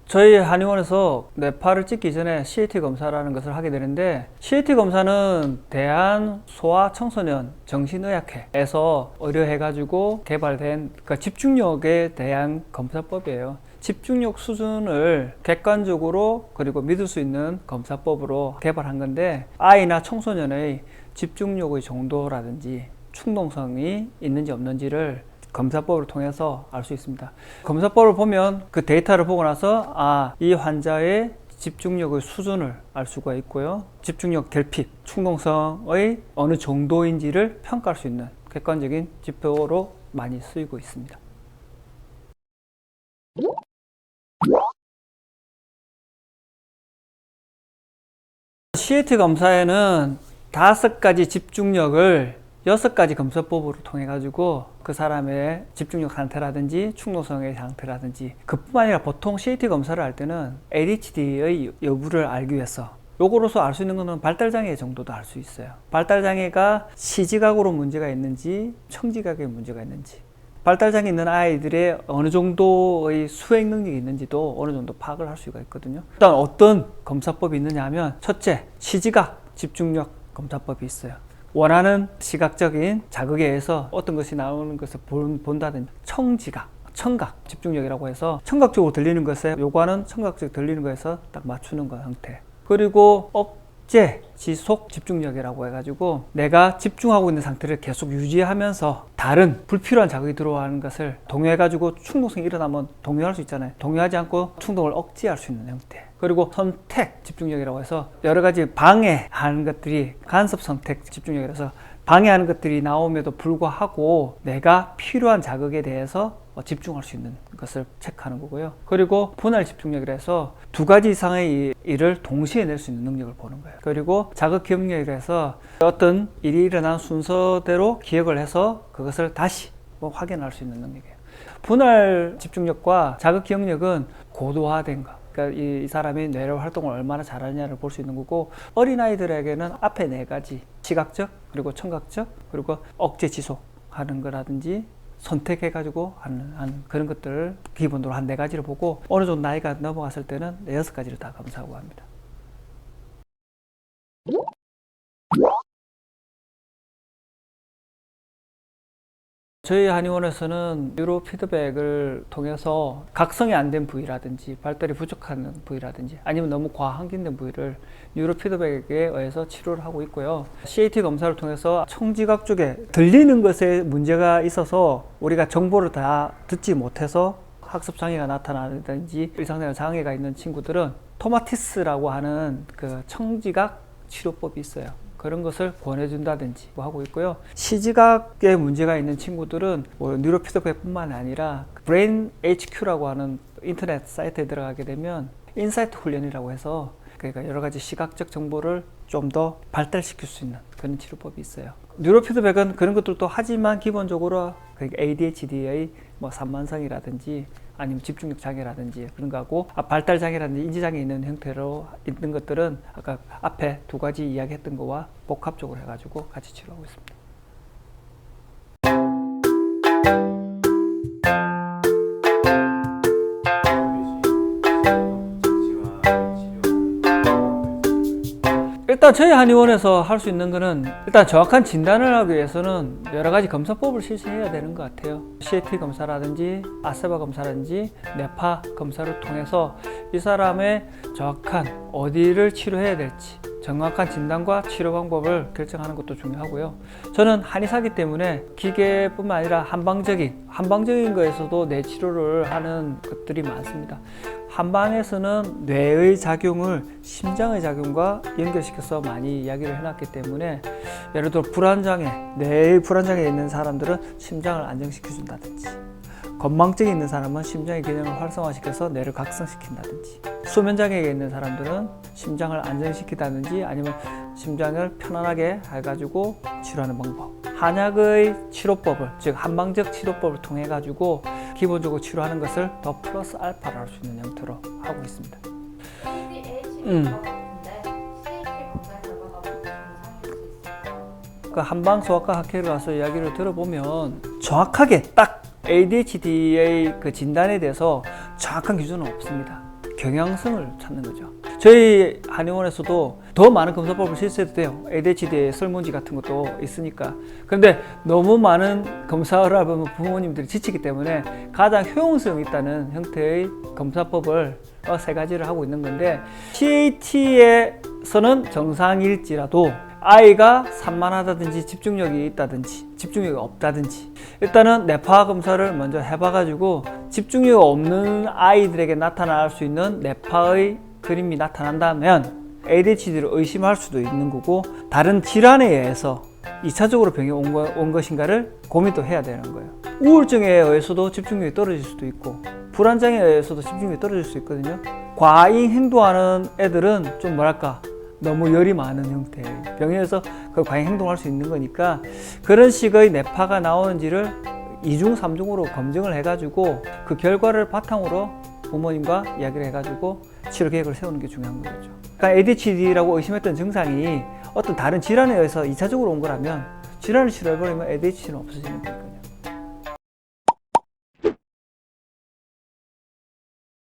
저희 한의원에서 뇌파를 찍기 전에 CAT 검사라는 것을 하게 되는데, CAT 검사는 대한소아청소년 정신의학회에서 의뢰해가지고 개발된 집중력에 대한 검사법이에요. 집중력 수준을 객관적으로 그리고 믿을 수 있는 검사법으로 개발한 건데, 아이나 청소년의 집중력의 정도라든지 충동성이 있는지 없는지를 검사법을 통해서 알 수 있습니다. 검사법을 보면 그 데이터를 보고 나서 이 환자의 집중력의 수준을 알 수가 있고요. 집중력 결핍, 충동성의 어느 정도인지를 평가할 수 있는 객관적인 지표로 많이 쓰이고 있습니다. CAT 검사에는 5가지 집중력을 6가지 검사법으로 통해 가지고 그 사람의 집중력 상태라든지 충동성의 상태라든지, 그뿐만 아니라 보통 CAT 검사를 할 때는 ADHD의 여부를 알기 위해서 요거로서 알 수 있는 거는 발달장애 정도도 알 수 있어요. 발달장애가 시지각으로 문제가 있는지 청지각에 문제가 있는지, 발달장애 있는 아이들의 어느 정도의 수행 능력이 있는지도 어느 정도 파악을 할 수가 있거든요. 일단 어떤 검사법이 있느냐 하면, 첫째, 시지각 집중력 검사법이 있어요. 원하는 시각적인 자극에 의해서 어떤 것이 나오는 것을 본다든지, 청지각, 청각 집중력이라고 해서 청각적으로 들리는 것에 요구하는 청각적으로 들리는 것에서 딱 맞추는 것 형태. 그리고 억제 지속 집중력이라고 해가지고 내가 집중하고 있는 상태를 계속 유지하면서 다른 불필요한 자극이 들어오는 것을 동요해가지고 충동성이 일어나면 동요할 수 있잖아요. 동요하지 않고 충동을 억제할 수 있는 형태. 그리고 선택 집중력이라고 해서 여러 가지 방해하는 것들이, 간섭 선택 집중력이라서 방해하는 것들이 나옴에도 불구하고 내가 필요한 자극에 대해서 집중할 수 있는 것을 체크하는 거고요. 그리고 분할 집중력이라 해서 2가지 이상의 일을 동시에 낼 수 있는 능력을 보는 거예요. 그리고 자극 기억력이라 해서 어떤 일이 일어난 순서대로 기억을 해서 그것을 다시 확인할 수 있는 능력이에요. 분할 집중력과 자극 기억력은 고도화된 거, 그러니까 이 사람이 뇌로 활동을 얼마나 잘하느냐를 볼 수 있는 거고, 어린아이들에게는 앞에 4가지, 시각적, 그리고 청각적, 그리고 억제 지속하는 거라든지 선택해가지고 하는 그런 것들을 기본으로 한 4가지를 보고, 어느 정도 나이가 넘어갔을 때는 6가지를 다 검사하고 합니다. 저희 한의원에서는 뉴로 피드백을 통해서 각성이 안 된 부위라든지 발달이 부족한 부위라든지 아니면 너무 과항긴된 부위를 뉴로 피드백에 의해서 치료를 하고 있고요. CAT 검사를 통해서 청지각 쪽에 들리는 것에 문제가 있어서 우리가 정보를 다 듣지 못해서 학습 장애가 나타나든지 일상생활 장애가 있는 친구들은 토마티스라고 하는 그 청지각 치료법이 있어요. 그런 것을 권해준다든지 하고 있고요. 시지각에 문제가 있는 친구들은 뉴로피드백뿐만 아니라 브레인 HQ라고 하는 인터넷 사이트에 들어가게 되면 인사이트 훈련이라고 해서, 그러니까 여러 가지 시각적 정보를 좀 더 발달시킬 수 있는 그런 치료법이 있어요. 뉴로피드백은 그런 것들도 하지만 기본적으로 ADHD의 산만성이라든지 아니면 집중력 장애라든지 그런 거하고, 발달 장애라든지 인지 장애 있는 형태로 있는 것들은 아까 앞에 2가지 이야기했던 거와 복합적으로 해가지고 같이 치료하고 있습니다. 일단 저희 한의원에서 할 수 있는 거는, 일단 정확한 진단을 하기 위해서는 여러 가지 검사법을 실시해야 되는 것 같아요. CAT 검사라든지 아세바 검사라든지 뇌파 검사를 통해서 이 사람의 정확한 어디를 치료해야 될지 정확한 진단과 치료 방법을 결정하는 것도 중요하고요. 저는 한의사기 때문에 기계뿐만 아니라 한방적인 거에서도 뇌 치료를 하는 것들이 많습니다. 한방에서는 뇌의 작용을 심장의 작용과 연결시켜서 많이 이야기를 해놨기 때문에, 예를 들어 뇌의 불안장애 있는 사람들은 심장을 안정시켜준다든지, 건망증이 있는 사람은 심장의 기능을 활성화시켜서 뇌를 각성시킨다든지, 수면장애가 있는 사람들은 심장을 안정시키다든지 아니면 심장을 편안하게 해가지고 치료하는 방법, 한약의 치료법을, 즉 한방적 치료법을 통해 가지고 기본적으로 치료하는 것을 더 플러스 알파를 할 수 있는 형태로 하고 있습니다. 그 한방소아과 학회를 가서 이야기를 들어보면 정확하게 딱 ADHD의 그 진단에 대해서 정확한 기준은 없습니다. 경향성을 찾는 거죠. 저희 한의원에서도 더 많은 검사법을 실시해도 돼요. ADHD의 설문지 같은 것도 있으니까. 그런데 너무 많은 검사를 하면 부모님들이 지치기 때문에 가장 효용성 있다는 형태의 검사법을 3가지를 하고 있는 건데, CAT에서는 정상일지라도 아이가 산만하다든지 집중력이 있다든지 집중력이 없다든지, 일단은 뇌파 검사를 먼저 해봐가지고 집중력이 없는 아이들에게 나타날 수 있는 뇌파의 그림이 나타난다면 ADHD를 의심할 수도 있는 거고, 다른 질환에 의해서 2차적으로 병이 온 것인가를 고민도 해야 되는 거예요. 우울증에 의해서도 집중력이 떨어질 수도 있고, 불안장애 의해서도 집중력이 떨어질 수 있거든요. 과잉 행동하는 애들은 좀 뭐랄까, 너무 열이 많은 형태의 병이어서 그 과잉 행동할 수 있는 거니까, 그런 식의 뇌파가 나오는지를 2중, 3중으로 검증을 해가지고 그 결과를 바탕으로 부모님과 이야기를 해가지고 치료 계획을 세우는 게 중요한 거죠. 그러니까 ADHD라고 의심했던 증상이 어떤 다른 질환에 의해서 2차적으로 온 거라면 질환을 치료해버리면 ADHD는 없어지는 거예요.